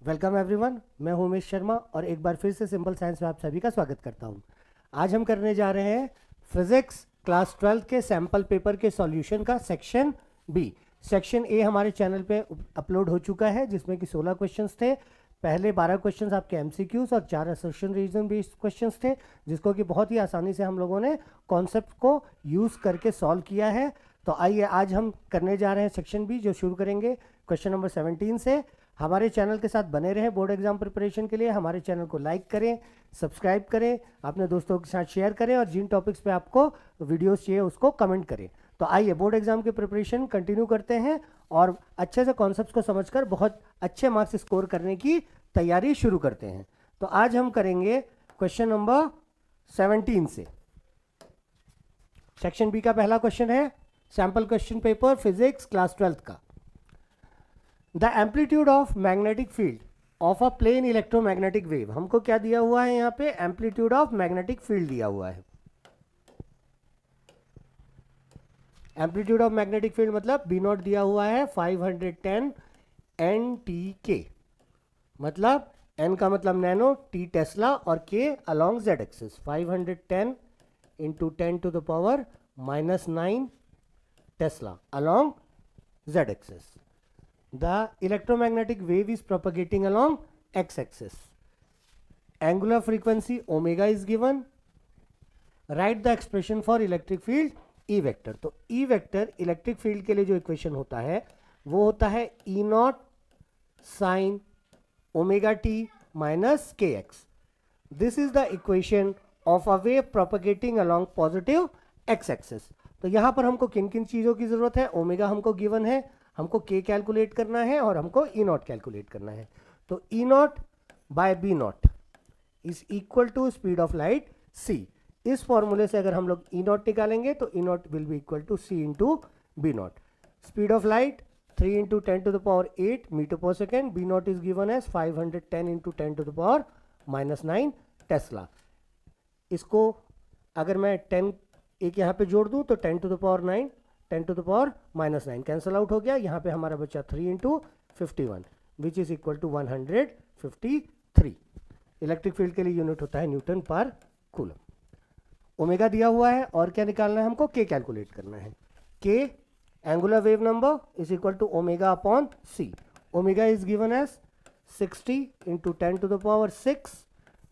Welcome everyone, मैं हूं उमेश शर्मा और एक बार फिर से सिंपल साइंस में आप सभी का स्वागत करता हूं। आज हम करने जा रहे हैं फिजिक्स क्लास 12 के सैम्पल पेपर के सॉल्यूशन का सेक्शन बी। सेक्शन ए हमारे चैनल पे अपलोड हो चुका है, जिसमें कि 16 क्वेश्चंस थे। पहले 12 क्वेश्चंस आपके एमसीक्यूज और 4 असर्शन रीजन बेस्ड क्वेश्चंस थे, जिसको कि बहुत ही आसानी से हम लोगों ने कॉन्सेप्ट को यूज़ करके सॉल्व किया है। तो आइए आज हम करने जा रहे हैं सेक्शन बी, जो शुरू करेंगे क्वेश्चन नंबर 17 से। हमारे चैनल के साथ बने रहें बोर्ड एग्जाम प्रिपरेशन के लिए। हमारे चैनल को लाइक करें, सब्सक्राइब करें, अपने दोस्तों के साथ शेयर करें और जिन टॉपिक्स पे आपको वीडियोस चाहिए उसको कमेंट करें। तो आइए बोर्ड एग्जाम की प्रिपरेशन कंटिन्यू करते हैं और अच्छे से कॉन्सेप्ट्स को समझकर बहुत अच्छे मार्क्स स्कोर करने की तैयारी शुरू करते हैं। तो आज हम करेंगे क्वेश्चन नंबर 17 से। सेक्शन बी का पहला क्वेश्चन है sample question paper physics class 12 का। The amplitude of magnetic field of a plane electromagnetic wave. हमको क्या दिया हुआ है यहाँ पे? एम्पलीट्यूड ऑफ मैग्नेटिक फील्ड दिया हुआ है। एम्पलीट्यूड ऑफ मैग्नेटिक फील्ड मतलब बी नॉट दिया हुआ है 510 एन टी के, मतलब एन का मतलब नैनो, टी टेस्ला और k along z axis. 510 into 10 to the power -9 tesla along z axis. The electromagnetic wave is propagating along x-axis. Angular frequency omega is given. Write the expression for electric field E vector. तो E vector electric field के लिए जो equation होता है वो होता है E naught sine omega t minus k x. This is the equation of a wave propagating along positive x axis. तो यहाँ पर हमको किन किन चीज़ों की ज़रूरत है? ओमेगा हमको गिवन है, हमको के कैलकुलेट करना है और हमको ई नॉट कैलकुलेट करना है. तो E naught by B naught is equal to speed of light c. इस फॉर्मूले से अगर हम लोग ई नॉट निकालेंगे तो E naught will be equal to c into B naught. Speed of light 3 into 10 to the power 8 metre per second. B naught is given as 510 into 10 to the power -9 tesla. इसको अगर मैं 10 एक यहाँ पे जोड़ दूँ तो 10 to the power 9, 10 to the power -9 cancel out हो गया. यहाँ पे हमारा बचा 3 into 51 which is equal to 153. Electric field के लिए यूनिट होता है न्यूटन पर कूलम. ओमेगा दिया हुआ है और क्या निकालना है हमको? के कैलकुलेट करना है. K angular wave number is equal to omega upon c. Omega is given as 60 into 10 to the power 6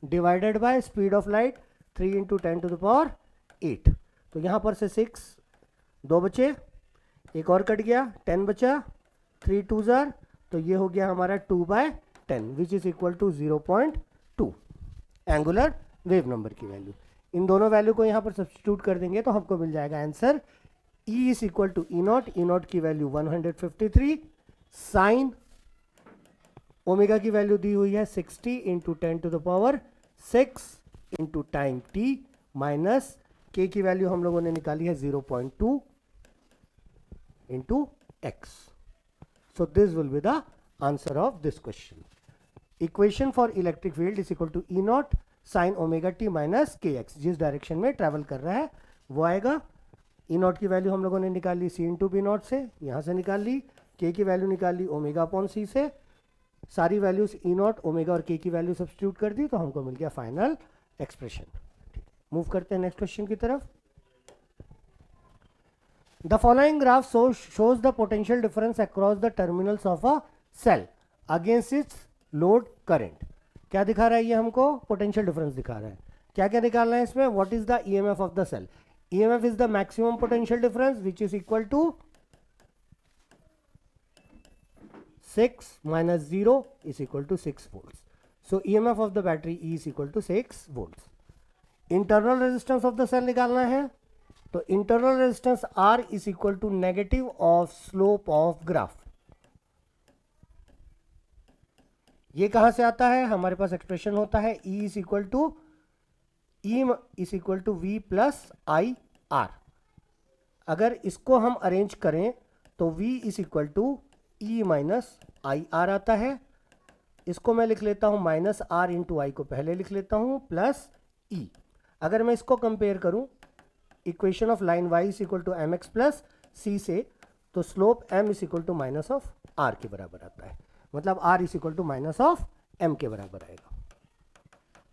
divided by speed of light 3 into 10 to the power 8. तो यहाँ पर से 6 दो बचे, एक और कट गया, 10 बचा, 3 2 जार, तो ये हो गया हमारा 2/10 which is equal to 0.2 angular wave number की वैल्यू. इन दोनों वैल्यू को यहाँ पर सब्स्टिट्यूट कर देंगे तो हमको मिल जाएगा answer E is equal to E naught. E naught की वैल्यू 153, साइन ओमेगा की वैल्यू दी हुई है 60 into 10 to the power 6 into time t minus k की वैल्यू हम लोगों ने निकाली है 0.2 into x. So this will be the answer of this question. Equation for electric field is equal to E naught sine omega t minus k x. जिस direction में travel कर रहा है वो आएगा. ई नॉट की वैल्यू हम लोगों ने निकाल ली सी इंटू बी नॉट से, यहाँ से निकाल ली. के की वैल्यू निकाल ली ओमेगा अपॉन सी से. सारी वैल्यूज ई नॉट ओमेगा और के की वैल्यू सब्स्टिट्यूट कर दी तो हमको मिल गया फाइनल एक्सप्रेशन. मूव करते हैं नेक्स्ट क्वेश्चन की तरफ. The following graph shows the potential difference across the terminals of a cell against its load current. क्या दिखा रहा है ये हमको? पोटेंशियल डिफरेंस दिखा रहा है. क्या क्या निकालना है इसमें? What is the EMF of the cell? EMF is the maximum potential difference which is equal to 6 minus 0 is equal to 6 volts. So EMF of the battery E is equal to 6 volts. Internal resistance of the cell निकालना है तो internal resistance R is equal to negative of slope of graph. ये कहां से आता है? हमारे पास expression होता है E is equal to V plus I R. अगर इसको हम अरेंज करें तो V is equal to E minus I R आता है. इसको मैं लिख लेता हूं माइनस R इंटू आई को पहले लिख लेता हूं प्लस E. अगर मैं इसको कंपेयर करूं equation of line y is equal to m x plus c से, तो slope m is equal to minus of r के बराबर आता है. मतलब r is equal to minus of m के बराबर आएगा,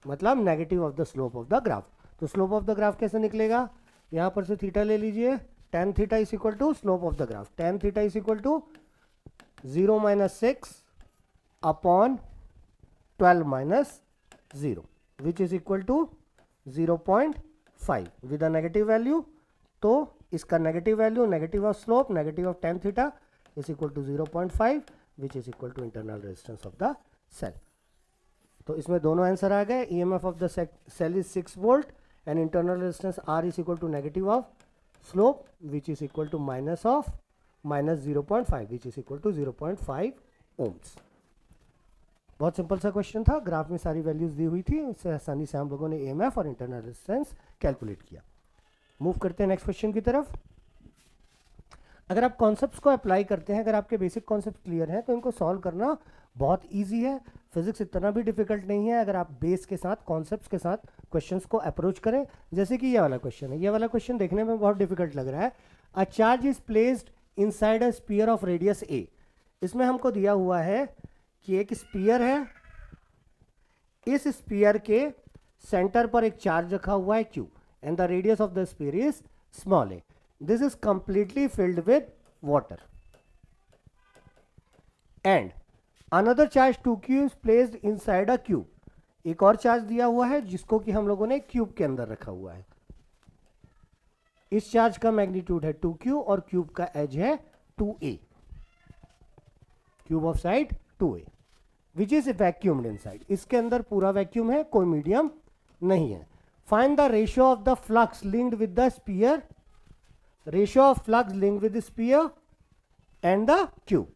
मतलब negative of the slope of the graph. तो स्लोप ऑफ द ग्राफ कैसे निकलेगा, यहां पर से थीटा ले लीजिए, tan theta is equal to slope of the graph, tan theta is equal to 0 - 6 upon 12 - 0 which is equal to 0.5 with a negative value. तो इसका negative value, negative of slope, negative of tan theta is equal to 0.5 which is equal to internal resistance of the cell. तो इसमें दोनों answer आ गए। EMF of the cell is 6 volt and internal resistance R is equal to negative of slope which is equal to minus of minus 0.5 which is equal to 0.5 ohms. बहुत simple सा question था, graph में सारी values दी हुई थी, इससे आसानी से हम लोगों ने EMF और इंटरनल रेजिस्टेंस कैलकुलेट किया। मूव करते हैं नेक्स्ट क्वेश्चन की तरफ। अगर आप कॉन्सेप्ट्स को अप्लाई करते हैं, अगर आपके बेसिक कॉन्सेप्ट क्लियर हैं तो इनको सॉल्व करना बहुत इजी है। फिजिक्स इतना भी डिफिकल्ट नहीं है अगर आप बेस के साथ, कॉन्सेप्ट्स के साथ क्वेश्चंस को अप्रोच करें। जैसे कि ये वाला क्वेश्चन है, ये वाला क्वेश्चन देखने में बहुत डिफिकल्ट लग रहा है। A charge is placed inside a sphere of radius a। इसमें हमको दिया हुआ है कि एक स्फीयर है, इस स्फीयर के सेंटर पर एक चार्ज रखा हुआ है q and the radius of the sphere is small a। This is completely filled with water and another charge 2q is placed inside a cube। एक और चार्ज दिया हुआ है जिसको कि हम लोगों ने क्यूब के अंदर रखा हुआ है। इस चार्ज का मैग्नीट्यूड है 2q और क्यूब का एज है 2a, cube of side 2a which is vacuumed inside. इसके अंदर पूरा वैक्यूम है, कोई मीडियम नहीं है। Find the ratio of the flux linked with the sphere, ratio of flux link with sphere and the cube.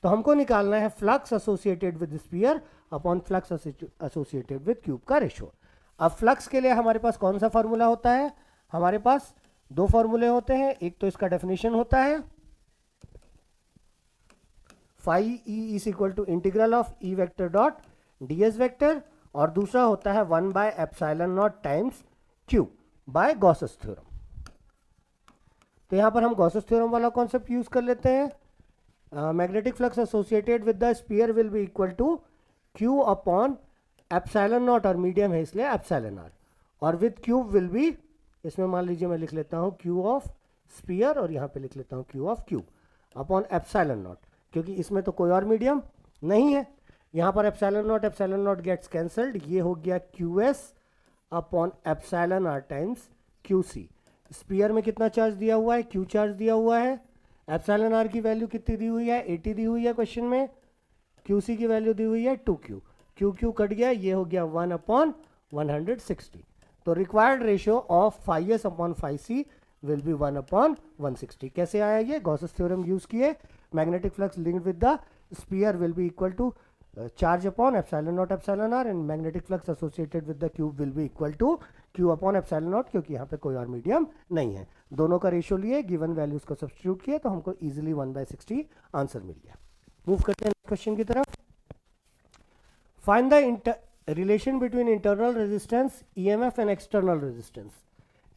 तो हमको निकालना है flux associated with sphere upon flux associated with cube का रेशियो। अब फ्लक्स के लिए हमारे पास कौन सा फॉर्मूला होता है, हमारे पास दो फॉर्मूले होते हैं। एक तो इसका डेफिनेशन होता है phi E is equal to integral of E vector dot ds vector, और दूसरा होता है 1/ε0 times q by Gauss's theorem. तो यहां पर हम गॉसेस थ्योरम वाला कॉन्सेप्ट यूज कर लेते हैं। Magnetic flux associated with the sphere will be equal to q upon ε0, और मीडियम है इसलिए ε r, और विद क्यूब विल बी, इसमें मान लीजिए मैं लिख लेता हूं क्यू ऑफ स्फीयर और यहां पे लिख लेता हूं क्यू ऑफ क्यूब अपॉन ε0, क्योंकि इसमें तो कोई और मीडियम नहीं है। यहां पर ε0 गेट्स कैंसल्ड, ये हो गया QS upon εr times QC। Sphere में कितना चार्ज दिया हुआ है, Q चार्ज दिया हुआ है। εr की वैल्यू कितनी दी हुई है, 80 दी हुई है क्वेश्चन में। QC की वैल्यू दी हुई है 2Q, QQ कट गया, ये हो गया 1/160। तो required ratio of phi s upon phi c will be 1/160। कैसे आया ये, गॉसेस थ्योरम यूज किए। Magnetic flux linked with the sphere will be equal to charge upon ε0 and magnetic flux associated with the cube will be equal to q upon ε0, क्योंकि यहाँ पे कोई और medium नहीं है। दोनों का रेशियो लिए, गिवन वैल्यूज को सब्स्टिट्यूट किए, तो हमको इजीली 1/60 आंसर मिल गया। मूव करते हैं क्वेश्चन की तरफ। Find the relation between internal resistance EMF and external resistance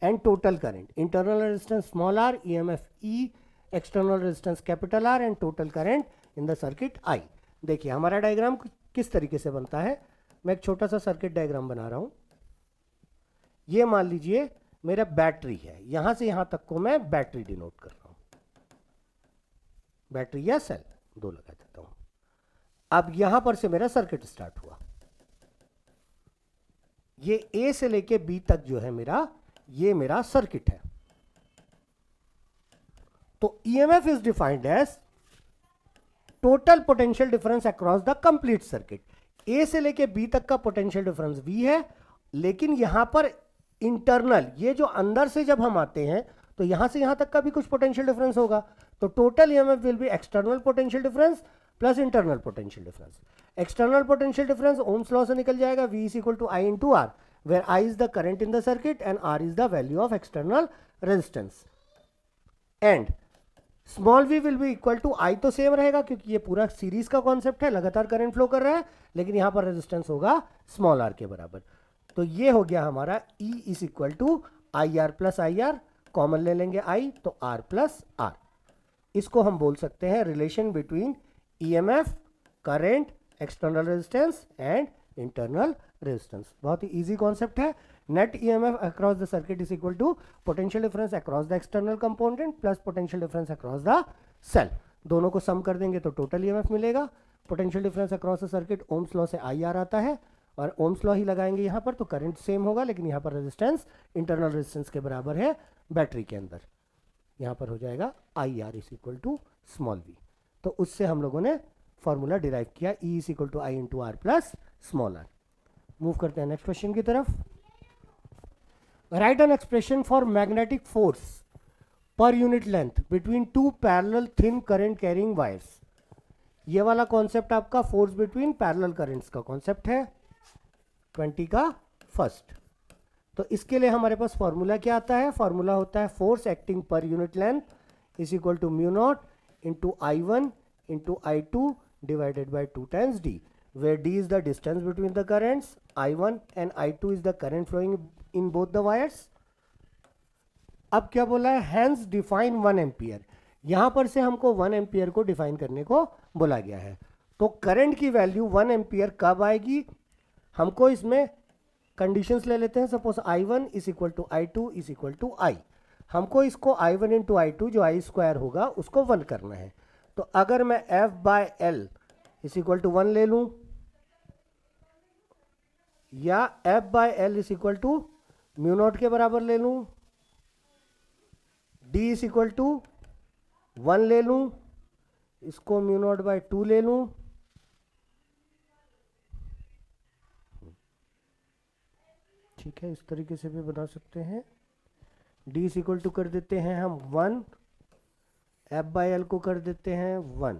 and total current. Internal resistance small r, EMF E, external resistance capital R and total current in the circuit I। देखिए हमारा diagram किस तरीके से बनता है, मैं एक छोटा सा सर्किट डायग्राम बना रहा हूं। ये मान लीजिए मेरा बैटरी है, यहां से यहां तक को मैं बैटरी डिनोट कर रहा हूं, बैटरी या सेल दो लगा देता हूं। अब यहां पर से मेरा सर्किट स्टार्ट हुआ, ये A से लेके B तक जो है मेरा, ये मेरा सर्किट है। तो EMF is defined as total potential difference across the complete circuit. A से लेके B तक का पोटेंशियल डिफरेंस V है, लेकिन यहां पर इंटरनल, ये जो अंदर से जब हम आते हैं तो यहां से यहां तक का भी कुछ पोटेंशियल डिफरेंस होगा। तो total EMF will be external potential difference plus internal potential difference. External potential difference Ohm's law से निकल जाएगा, V is equal to I into R, where I is the current in the circuit and R is the value of external resistance. And small v will be equal to I, तो same रहेगा क्योंकि ये पूरा series का concept है, लगातार current flow कर रहा है, लेकिन यहां पर रेजिस्टेंस होगा स्मॉल r के बराबर। तो ये हो गया हमारा E is equal to IR plus IR, common ले लेंगे I, तो R प्लस R। इसको हम बोल सकते हैं relation between EMF current, external resistance and internal resistance. बहुत ही इजी कॉन्सेप्ट है। Net EMF across the circuit is equal to potential difference across the external component plus potential difference across the cell. दोनों को sum कर देंगे तो total EMF मिलेगा। Potential difference across the circuit Ohm's law से IR आता है और ओम्स लॉ ही लगाएंगे यहाँ पर, तो करंट सेम होगा, लेकिन यहाँ पर रेजिस्टेंस इंटरनल रेजिस्टेंस के बराबर है बैटरी के अंदर। यहाँ पर हो जाएगा IR is equal to small v। तो उससे हम लोगों ने फॉर्मूला डिराइव किया, E is equal to I into R plus small r. Move करते हैं नेक्स्ट क्वेश्चन की तरफ। Write an expression for magnetic force per unit length between two parallel thin current carrying wires. ये वाला concept आपका force between parallel currents का concept है 20 का फर्स्ट। तो इसके लिए हमारे पास फॉर्मूला क्या आता है? फॉर्मूला होता है force acting per unit length is equal to mu naught into I1 into I2 divided by 2 times d, where d is the distance between the currents, I1 and I2 is the current flowing in both the wires. अब क्या बोला है? hence define 1 ampere. यहां पर से हमको 1 ampere को define करने को बोला गया है। तो करंट की वैल्यू 1 एम्पियर कब आएगी? हमको इसमें कंडीशंस ले लेते हैं। Suppose I1 is equal to I2 is equal to I। हमको इसको I1 इंटू I2 जो I स्क्वायर होगा उसको 1 करना है। तो अगर मैं F by L is equal to 1 ले लूं या F by L is equal to mu naught के बराबर ले लूं, D इज इक्वल टू 1 ले लूं, इसको म्यू नॉट बाय 2 ले लूं, ठीक है, इस तरीके से भी बना सकते हैं। D इज इक्वल टू कर देते हैं हम 1, F बाय एल को कर देते हैं 1,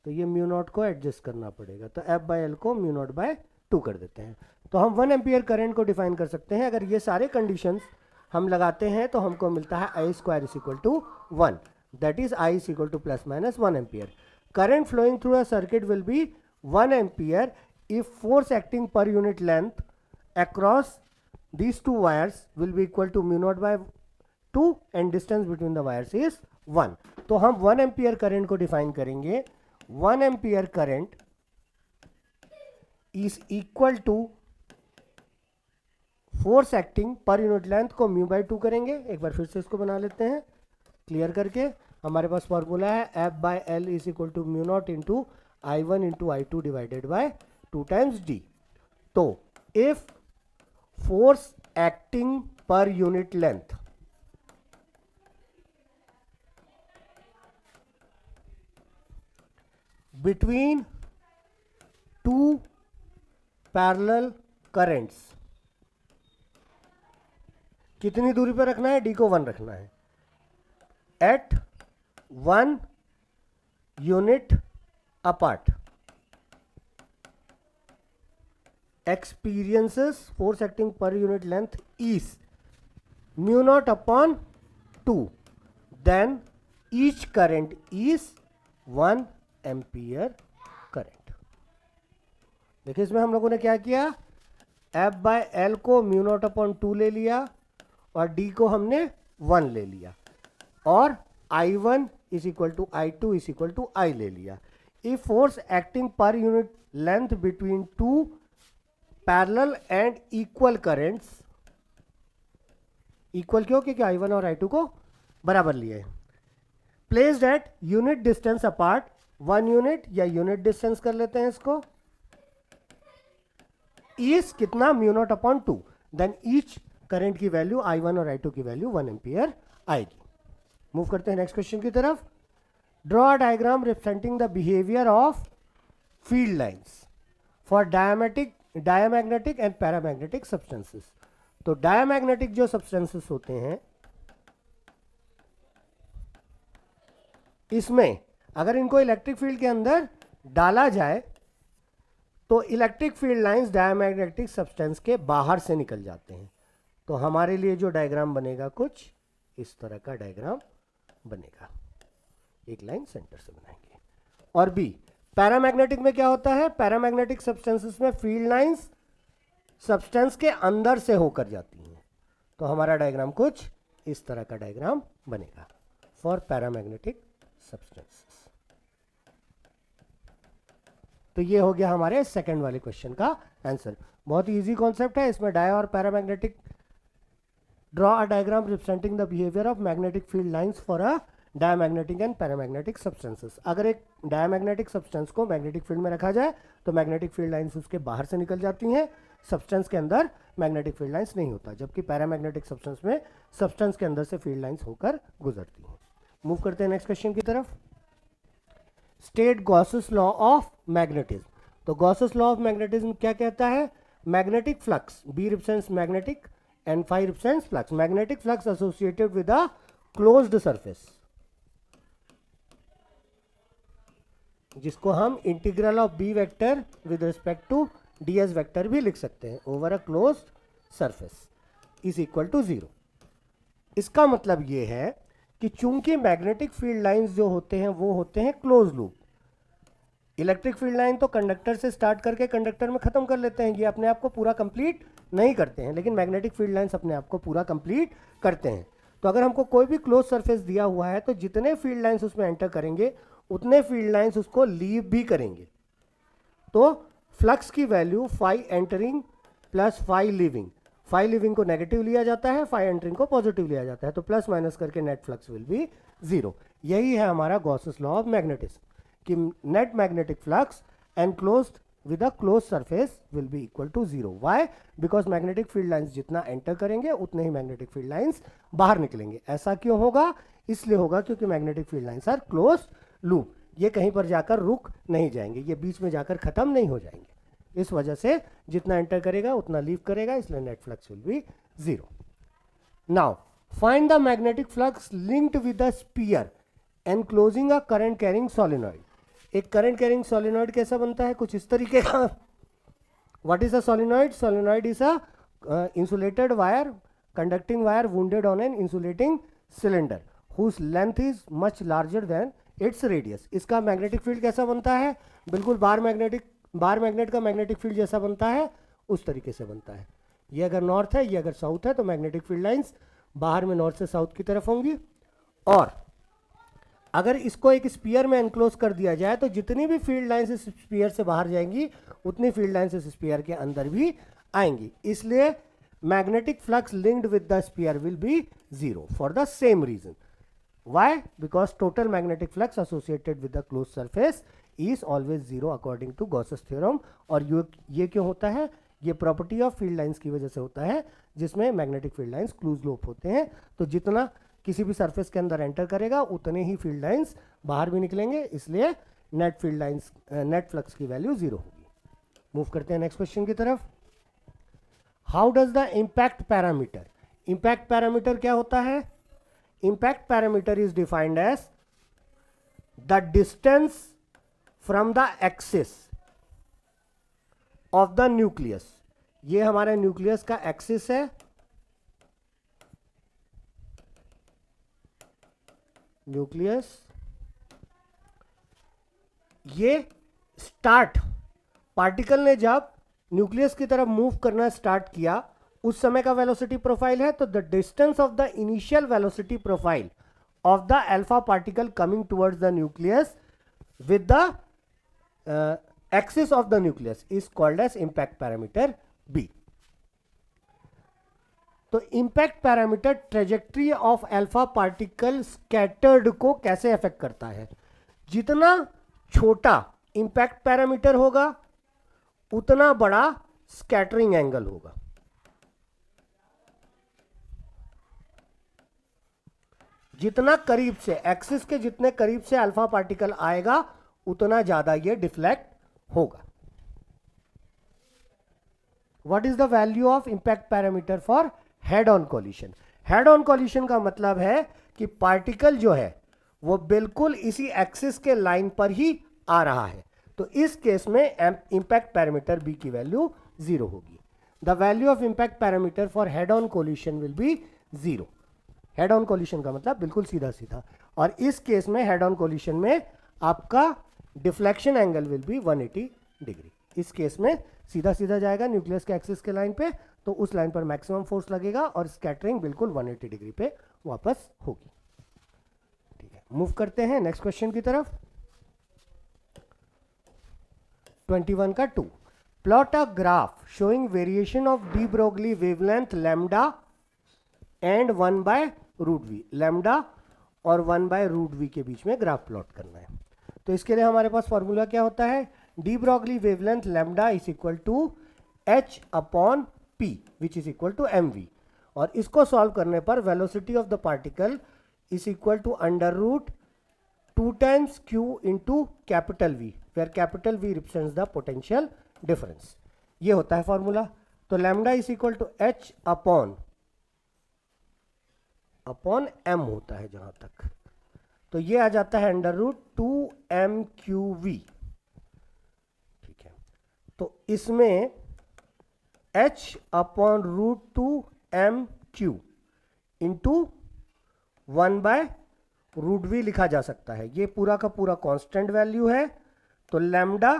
तो ये म्यू नॉट को एडजस्ट करना पड़ेगा, तो F बाय एल को म्यू नॉट बाय 2 कर देते हैं। तो हम 1 एम्पियर करंट को डिफाइन कर सकते हैं। अगर ये सारे कंडीशंस हम लगाते हैं तो हमको मिलता है I square is equal to 1, that is I is equal to plus minus 1 ampere. Current flowing through a circuit will be 1 ampere if force acting per unit length across these two wires will be equal to mu naught by 2 and distance between the wires is 1. तो हम 1 ampere current को define करेंगे। 1 ampere current is equal to force acting per unit length को mu by 2 करेंगे। एक बार फिर से इसको बना लेते हैं क्लियर करके। हमारे पास फॉर्मूला है F by L is equal to mu naught into I1 into I2 divided by 2 times D। तो if force acting per unit length between two parallel currents, कितनी दूरी पर रखना है? D को 1 रखना है। at 1 unit apart experiences force acting per unit length is mu naught upon 2, then each current is 1 ampere current. देखिए इसमें हम लोगों ने क्या किया? F बाय एल को म्यू नॉट अपॉन 2 ले लिया और D को हमने 1 ले लिया और I1 is equal to I2 is equal to I ले लिया। If force acting per unit length between two parallel and equal currents, equal क्यों? क्योंकि I1 और I2 को बराबर लिए। Placed at unit distance apart, 1 unit या यूनिट डिस्टेंस कर लेते हैं इसको, इज कितना? Mu naught upon 2, then each current की वैल्यू I1 और I2 की वैल्यू 1 एम्पियर आएगी। मूव करते हैं नेक्स्ट क्वेश्चन की तरफ। Draw a diagram representing the behaviour of field lines for diamagnetic and paramagnetic substances. तो डायमैग्नेटिक जो सब्सटेंसेस होते हैं इसमें अगर इनको इलेक्ट्रिक फील्ड के अंदर डाला जाए तो electric field lines diamagnetic substance के बाहर से निकल जाते हैं। तो हमारे लिए जो डायग्राम बनेगा कुछ इस तरह का डायग्राम बनेगा, एक लाइन सेंटर से बनाएंगे। और बी पैरामैग्नेटिक में क्या होता है? पैरामैग्नेटिक सब्सटेंसेस में फील्ड लाइंस सब्सटेंस के अंदर से होकर जाती हैं। तो हमारा डायग्राम कुछ इस तरह का डायग्राम बनेगा फॉर पैरामैग्नेटिक सब्सटेंसेस। तो ये हो गया हमारे सेकंड वाले क्वेश्चन का आंसर। बहुत ही इजी कॉन्सेप्ट है। इसमें डाया और paramagnetic, draw a diagram representing the behaviour of magnetic field lines for a diamagnetic and paramagnetic substances. अगर एक डायमैग्नेटिक सब्सटेंस को मैग्नेटिक फील्ड में रखा जाए तो मैग्नेटिक फील्ड लाइंस उसके बाहर से निकल जाती हैं, सब्सटेंस के अंदर मैग्नेटिक फील्ड लाइंस नहीं होता, जबकि पैरामैग्नेटिक सब्सटेंस में सब्सटेंस के अंदर से फील्ड लाइंस होकर गुजरती हैं। मूव करते हैं नेक्स्ट क्वेश्चन की तरफ। State Gauss's law of magnetism. तो गॉसेस लॉ ऑफ मैग्नेटिज्म क्या कहता है? Magnetic flux, B represents magnetic and phi represents flux. Magnetic flux associated with a closed surface, जिसको हम integral of B vector with respect to D S vector भी लिख सकते हैं, over a closed surface is equal to 0। इसका मतलब ये है कि चूंकि मैग्नेटिक फील्ड लाइंस जो होते हैं वो होते हैं close loop. Electric field line तो कंडक्टर से स्टार्ट करके कंडक्टर में खत्म कर लेते हैं, ये अपने आप को पूरा कंप्लीट नहीं करते हैं, लेकिन मैग्नेटिक फील्ड लाइंस अपने आप को पूरा कंप्लीट करते हैं। तो अगर हमको कोई भी क्लोज सरफेस दिया हुआ है तो जितने फील्ड लाइंस उसमें एंटर करेंगे उतने फील्ड लाइंस उसको लीव भी करेंगे। तो फ्लक्स की value phi entering plus phi leaving, phi leaving को नेगेटिव लिया जाता है, फाई एंटरिंग को पॉजिटिव लिया जाता है, तो प्लस माइनस करके नेट फ्लक्स विल बी 0। यही है हमारा गॉसेस लॉ ऑफ मैग्नेटिज्म कि net magnetic flux enclosed with a close surface will be equal to 0। Why? Because magnetic field lines जितना एंटर करेंगे उतने ही मैग्नेटिक फील्ड लाइंस बाहर निकलेंगे। ऐसा क्यों होगा? इसलिए होगा क्योंकि magnetic field lines are close loop, ये कहीं पर जाकर रुक नहीं जाएंगे, ये बीच में जाकर खत्म नहीं हो जाएंगे। इस वजह से जितना एंटर करेगा उतना लीव करेगा, इसलिए net flux will be 0। Now find the magnetic flux linked with the sphere enclosing a current carrying solenoid. एक करंट कैरिंग सोलेनॉइड कैसा बनता है? कुछ इस तरीके का। What is a solenoid? Solenoid is an insulated wire, conducting wire wounded on an insulating cylinder whose length is much larger than its radius. इसका magnetic field कैसा बनता है? बिल्कुल बार मैग्नेट का मैग्नेटिक फील्ड जैसा बनता है, उस तरीके से बनता है। ये अगर नॉर्थ है, ये अगर साउथ है, तो मैग्नेटिक फील्ड लाइंस बाहर में नॉर्थ से साउथ की तरफ होंगी। और अगर इसको एक स्पीयर में एनक्लोज कर दिया जाए तो जितनी भी फील्ड लाइंस इस स्पीयर से बाहर जाएंगी उतनी फील्ड लाइंस इस स्पीयर के अंदर भी आएंगी। इसलिए magnetic flux linked with the sphere will be 0 for the same reason. Why? Because total magnetic flux associated with the closed surface is always 0 according to Gauss's theorem। और ये क्यों होता है? ये प्रॉपर्टी ऑफ फील्ड लाइंस की वजह से होता है, जिसमें magnetic field lines close loop होते हैं। तो जितना किसी भी सरफेस के अंदर एंटर करेगा उतने ही फील्ड लाइंस बाहर भी निकलेंगे, इसलिए net field lines net flux की वैल्यू 0 होगी। मूव करते हैं नेक्स्ट क्वेश्चन की तरफ। How does the impact parameter, impact parameter क्या होता है? Impact parameter is defined as the distance from the axis of the nucleus। ये हमारे न्यूक्लियस का एक्सिस है, न्यूक्लियस। ये स्टार्ट, पार्टिकल ने जब न्यूक्लियस की तरफ मूव करना स्टार्ट किया उस समय का वेलोसिटी प्रोफाइल है। तो the distance of the initial velocity profile of the alpha particle coming towards the nucleus with the axis of the nucleus is called as impact parameter b. तो impact parameter trajectory of alpha particle scattered को कैसे affect करता है? जितना छोटा impact parameter होगा उतना बड़ा स्कैटरिंग एंगल होगा। जितना करीब से, एक्सिस के जितने करीब से अल्फा पार्टिकल आएगा उतना ज्यादा ये डिफ्लेक्ट होगा। What is the value of impact parameter for head on collision? Head on collision का मतलब है कि पार्टिकल जो है वो बिल्कुल इसी एक्सिस के लाइन पर ही आ रहा है, तो इस केस में इंपैक्ट पैरामीटर बी की वैल्यू 0 होगी। The value of impact parameter for head on collision will be 0। Head on collision का मतलब बिल्कुल सीधा सीधा, और इस केस में हेड ऑन कोलिशन में आपका deflection angle will be 180 degree. इस केस में सीधा सीधा जाएगा न्यूक्लियस के एक्सिस के लाइन पे, तो उस लाइन पर मैक्सिमम फोर्स लगेगा और स्कैटरिंग बिल्कुल 180 डिग्री पे वापस होगी। ठीक है, मूव करते हैं नेक्स्ट क्वेश्चन की तरफ। 21 का 2। Plot a graph showing variation of D Broglie wavelength lambda and 1/√v। Lambda और 1/√v के बीच में ग्राफ प्लॉट करना है। तो इसके लिए हमारे पास फॉर्मूला क्या होता है, de Broglie wavelength lambda is equal to h upon p which is equal to mv। और इसको सॉल्व करने पर velocity of the particle is equal to √2 times q into capital V, where capital V represents the potential difference. ये होता है formula. तो lambda is equal to h upon m होता है जहां तक, तो ये आ जाता है √2mqv। ठीक है, तो इसमें h upon √2mq into 1/√v लिखा जा सकता है। ये पूरा का पूरा कांस्टेंट वैल्यू है। तो lambda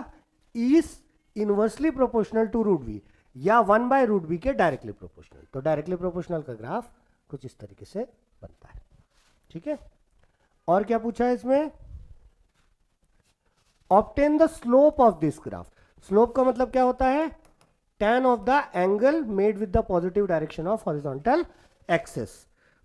is inversely proportional to √v या 1/√v के डायरेक्टली प्रोपोर्शनल। तो डायरेक्टली प्रोपोर्शनल का ग्राफ कुछ इस तरीके से बनता है। ठीक है, और क्या पूछा है इसमें, obtain the slope of this graph. Slope का मतलब क्या होता है, tan of the angle made with the positive direction of horizontal axis.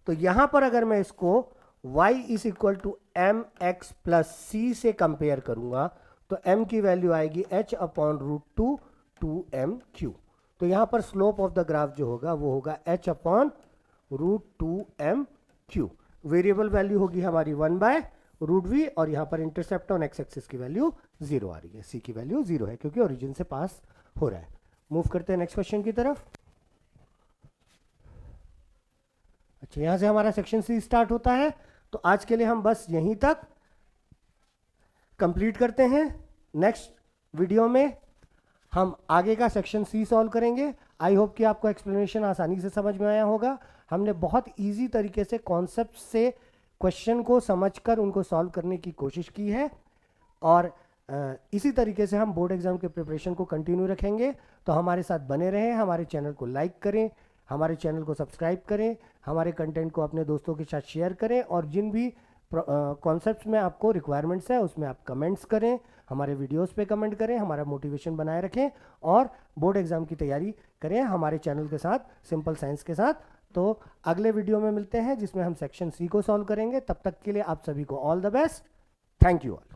तो यहां पर अगर मैं इसको y is equal to m x plus c से कंपेयर करूंगा तो m की वैल्यू आएगी h अपॉन √2 तो यहां पर स्लोप ऑफ द ग्राफ जो होगा वो होगा h upon √2m। Variable value होगी हमारी 1/√v और यहां पर इंटरसेप्ट ऑन एक्स एक्सिस की वैल्यू 0 आ रही है। c की वैल्यू 0 है क्योंकि ओरिजिन से पास हो रहा है। मूव करते हैं नेक्स्ट क्वेश्चन की तरफ। अच्छा, यहां से हमारा सेक्शन सी स्टार्ट होता है। तो आज के लिए हम बस यहीं तक कंप्लीट करते हैं। नेक्स्ट वीडियो में हम आगे का सेक्शन सी सॉल्व करेंगे। आई होप कि आपको एक्सप्लेनेशन आसानी से समझ में आया होगा। हमने बहुत इजी तरीके से कॉन्सेप्ट से क्वेश्चन को समझकर उनको सॉल्व करने की कोशिश की है और इसी तरीके से हम बोर्ड एग्जाम के प्रिपरेशन को कंटिन्यू रखेंगे। तो हमारे साथ बने रहें, हमारे चैनल को लाइक करें, हमारे चैनल को सब्सक्राइब करें, हमारे कंटेंट को अपने दोस्तों के साथ शेयर करें और जिन भी कॉन्सेप्ट्स में आपको रिक्वायरमेंट्स है उसमें आप कमेंट्स करें, हमारे वीडियोस पे कमेंट करें, हमारा मोटिवेशन बनाए रखें और बोर्ड एग्जाम की तैयारी करें हमारे चैनल के साथ, सिंपल साइंस के साथ। तो अगले वीडियो में मिलते हैं जिसमें हम सेक्शन सी को सॉल्व करेंगे। तब तक के लिए आप सभी को all the best. Thank you all.